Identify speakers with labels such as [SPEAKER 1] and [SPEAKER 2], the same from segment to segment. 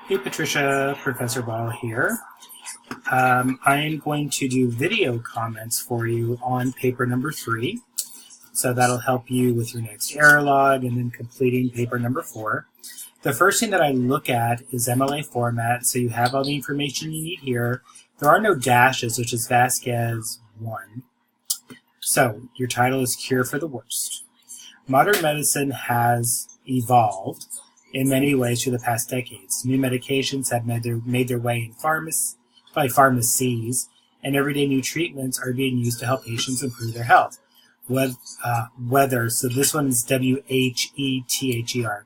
[SPEAKER 1] Hey Patricia, Professor Ball here. I am going to do video comments for you on paper number 3. So that'll help you with your next error log and then completing paper number 4. The first thing that I look at is MLA format, so you have all the information you need here. There are no dashes, which is Vasquez 1. So your title is Cure for the Worst. Modern medicine has evolved in many ways through the past decades. New medications have made their way in pharmacies, and everyday new treatments are being used to help patients improve their health. Whether, so this one's WHETHER,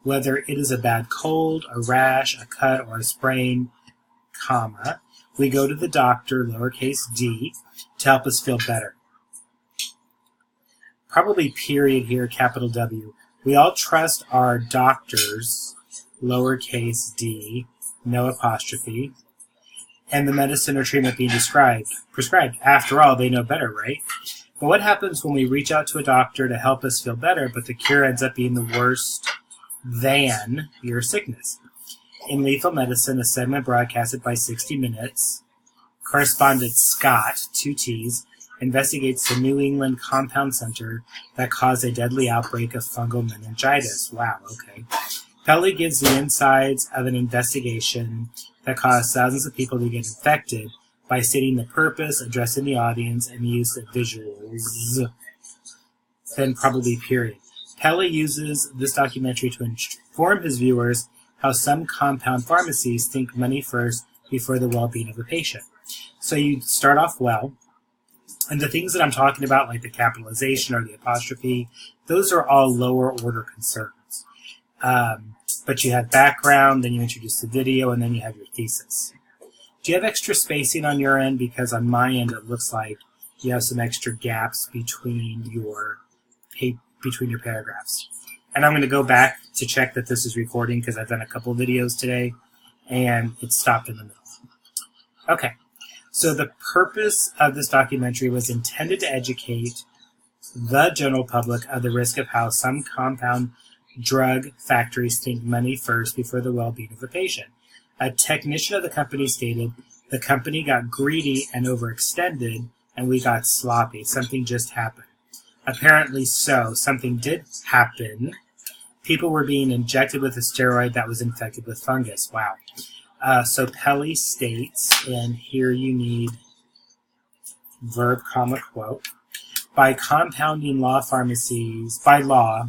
[SPEAKER 1] whether it is a bad cold, a rash, a cut, or a sprain, comma, we go to the doctor, lowercase d, to help us feel better. Probably period here, capital W. We all trust our doctors, lowercase d, no apostrophe, and the medicine or treatment being prescribed. After all, they know better, right? But what happens when we reach out to a doctor to help us feel better, but the cure ends up being the worst than your sickness? In Lethal Medicine, a segment broadcasted by 60 Minutes, correspondent Scott, 2 T's, investigates the New England compound center that caused a deadly outbreak of fungal meningitis. Wow, okay. Pelly gives the insides of an investigation that caused thousands of people to get infected by stating the purpose, addressing the audience, and the use of visuals. Then probably period. Pelly uses this documentary to inform his viewers how some compound pharmacies think money first before the well-being of the patient. So you start off well, and the things that I'm talking about, like the capitalization or the apostrophe, those are all lower order concerns. But you have background, then you introduce the video, and then you have your thesis. Do you have extra spacing on your end? Because on my end, it looks like you have some extra gaps between your paragraphs. And I'm going to go back to check that this is recording because I've done a couple videos today, and it stopped in the middle. Okay. So the purpose of this documentary was intended to educate the general public of the risk of how some compound drug factories think money first before the well-being of the patient. A technician of the company stated, the company got greedy and overextended, and we got sloppy. Something just happened. Apparently so. Something did happen. People were being injected with a steroid that was infected with fungus. Wow. So Pelly states, and here you need verb, comma, quote, by law,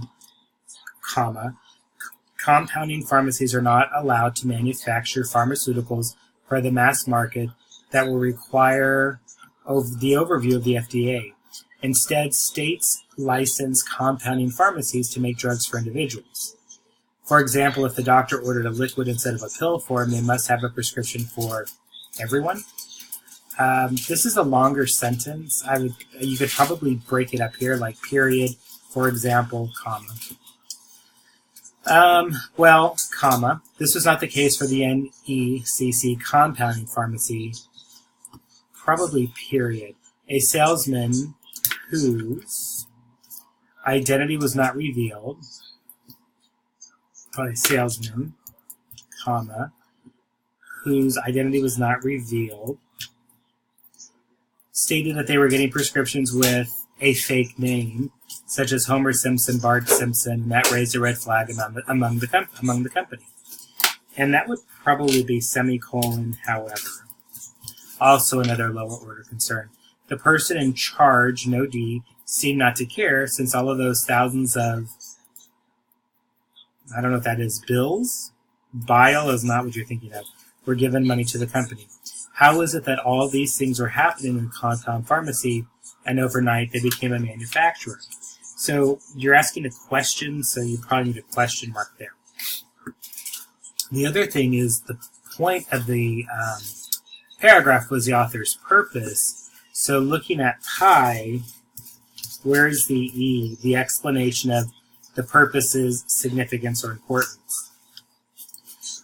[SPEAKER 1] comma, compounding pharmacies are not allowed to manufacture pharmaceuticals for the mass market that will require the overview of the FDA. Instead, states license compounding pharmacies to make drugs for individuals. For example, if the doctor ordered a liquid instead of a pill form, they must have a prescription for everyone. This is a longer sentence. You could probably break it up here, like period, for example, comma. Comma. This was not the case for the NECC compounding pharmacy. Probably period. A salesman whose identity was not revealed. By salesman, comma, whose identity was not revealed, stated that they were getting prescriptions with a fake name, such as Homer Simpson, Bart Simpson, and that raised a red flag among the company. And that would probably be semicolon, however. Also another lower order concern. The person in charge, no D, seemed not to care, since all of those thousands of, I don't know if that is bills. Bile is not what you're thinking of. We're giving money to the company. How is it that all these things were happening in compound pharmacy and overnight they became a manufacturer? So you're asking a question, so you probably need a question mark there. The other thing is the point of the paragraph was the author's purpose. So looking at pi, where's the E, the explanation of the purpose's significance or importance?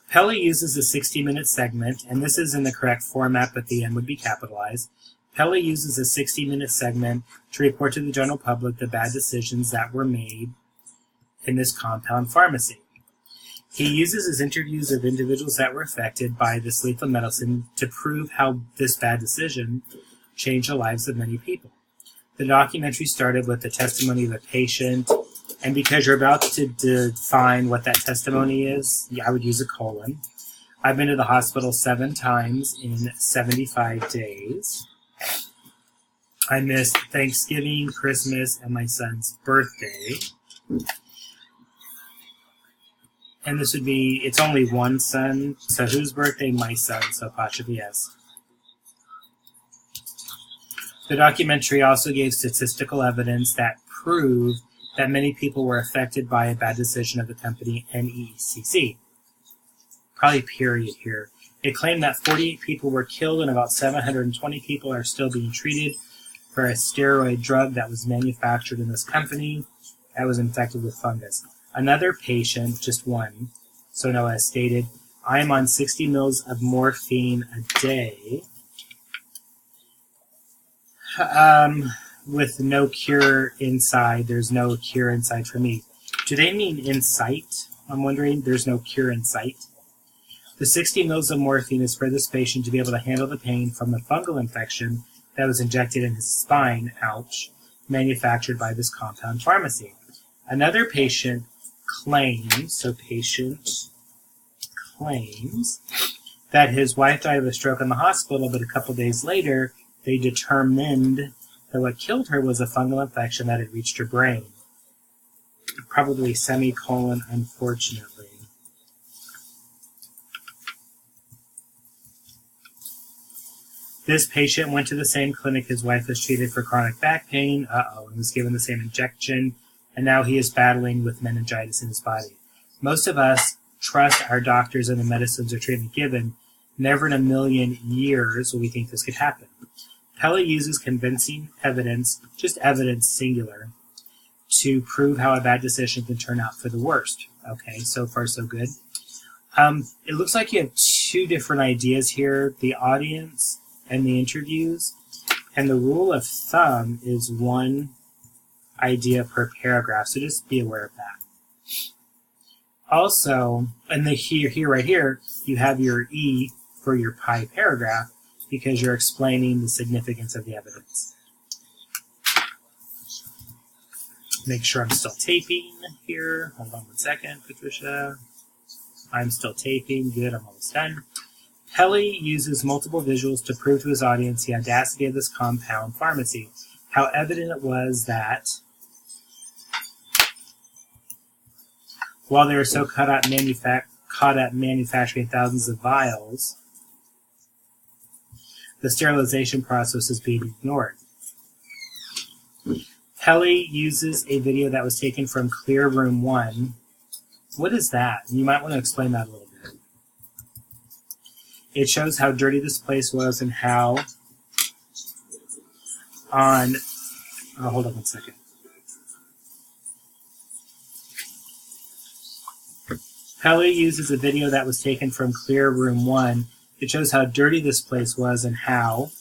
[SPEAKER 1] Pelly uses a 60-minute segment, and this is in the correct format, but the N would be capitalized. Pelly uses a 60-minute segment to report to the general public the bad decisions that were made in this compound pharmacy. He uses his interviews of individuals that were affected by this lethal medicine to prove how this bad decision changed the lives of many people. The documentary started with the testimony of a patient, and because you're about to define what that testimony is, I would use a colon. I've been to the hospital 7 times in 75 days. I missed Thanksgiving, Christmas, and my son's birthday. And this would be, it's only one son, so whose birthday? My son, so apostrophe S. The documentary also gave statistical evidence that proved that many people were affected by a bad decision of the company NECC. Probably period here. It claimed that 48 people were killed and about 720 people are still being treated for a steroid drug that was manufactured in this company that was infected with fungus. Another patient, just one, so Noah stated, I am on 60 mils of morphine a day with no cure inside. There's no cure inside for me. Do they mean in sight? I'm wondering. There's no cure in sight. The 60 mils of morphine is for this patient to be able to handle the pain from the fungal infection that was injected in his spine, ouch, manufactured by this compound pharmacy. Another patient claims that his wife died of a stroke in the hospital, but a couple days later, they determined that what killed her was a fungal infection that had reached her brain. Probably semicolon, unfortunately. This patient went to the same clinic his wife was treated for chronic back pain, and was given the same injection, and now he is battling with meningitis in his body. Most of us trust our doctors and the medicines or treatment given. Never in a million years will we think this could happen. Pelley uses convincing evidence, just evidence singular, to prove how a bad decision can turn out for the worst. Okay, so far so good. It looks like you have 2 different ideas here, the audience and the interviews, and the rule of thumb is 1 idea per paragraph, so just be aware of that. Also, and right here, you have your E for your pi paragraph because you're explaining the significance of the evidence. Make sure I'm still taping here. Hold on 1 second, Patricia. I'm still taping. Good, I'm almost done. Pelley uses multiple visuals to prove to his audience the audacity of this compound pharmacy. How evident it was that while they were so caught up manufacturing thousands of vials, the sterilization process is being ignored. Pelley uses a video that was taken from Clear Room 1. What is that? You might want to explain that a little bit. It shows how dirty this place was and how hold on 1 second. Pelley uses a video that was taken from Clear Room 1. It shows how dirty this place was and how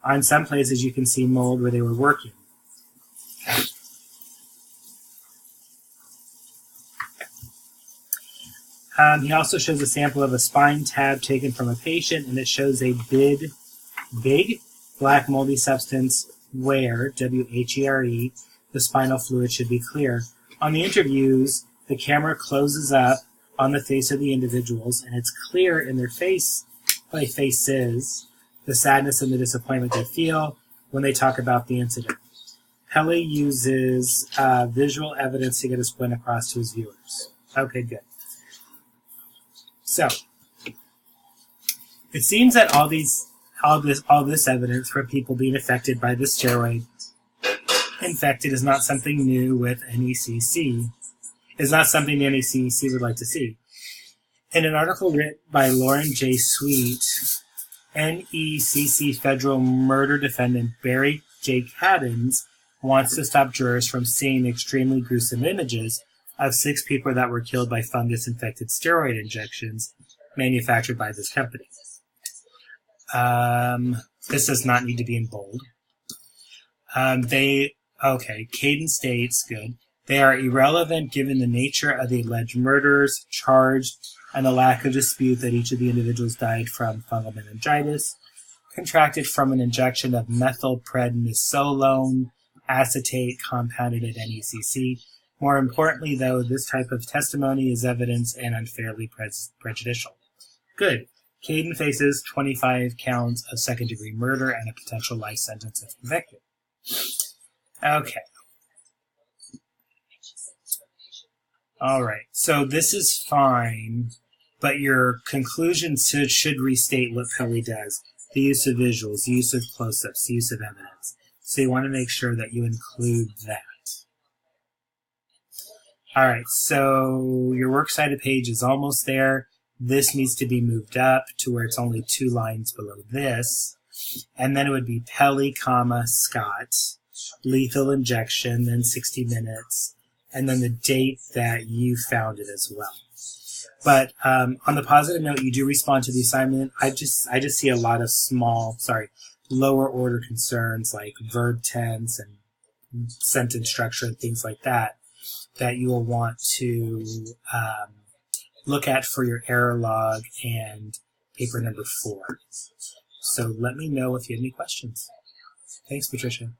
[SPEAKER 1] on some places you can see mold where they were working. He also shows a sample of a spine tab taken from a patient, and it shows a big black moldy substance where, W-H-E-R-E, the spinal fluid should be clear. On the interviews, the camera closes up on the face of the individuals, and it's clear in their faces the sadness and the disappointment they feel when they talk about the incident. Pelley uses visual evidence to get his point across to his viewers. Okay, good. So, it seems that all this evidence for people being affected by the steroid infected is not something new with NECC. Is not something the NECC would like to see. In an article written by Lauren J. Sweet, NECC federal murder defendant Barry J. Caddens wants to stop jurors from seeing extremely gruesome images of 6 people that were killed by fungus-infected steroid injections manufactured by this company. This does not need to be in bold. Caden states, good. They are irrelevant given the nature of the alleged murders charged and the lack of dispute that each of the individuals died from fungal meningitis, contracted from an injection of methylprednisolone acetate compounded at NECC. More importantly, though, this type of testimony is evidence and unfairly prejudicial. Good. Caden faces 25 counts of second-degree murder and a potential life sentence if convicted. Okay. All right. So this is fine, but your conclusion should restate what Pelly does. The use of visuals, the use of close-ups, the use of evidence. So you want to make sure that you include that. All right, so your works cited page is almost there. This needs to be moved up to where it's only 2 lines below this. And then it would be Pelly, Scott, lethal injection, then 60 minutes, and then the date that you found it as well. But on the positive note, you do respond to the assignment. I just see a lot of lower order concerns like verb tense and sentence structure and things like that you will want to look at for your error log and paper number 4. So let me know if you have any questions. Thanks, Patricia.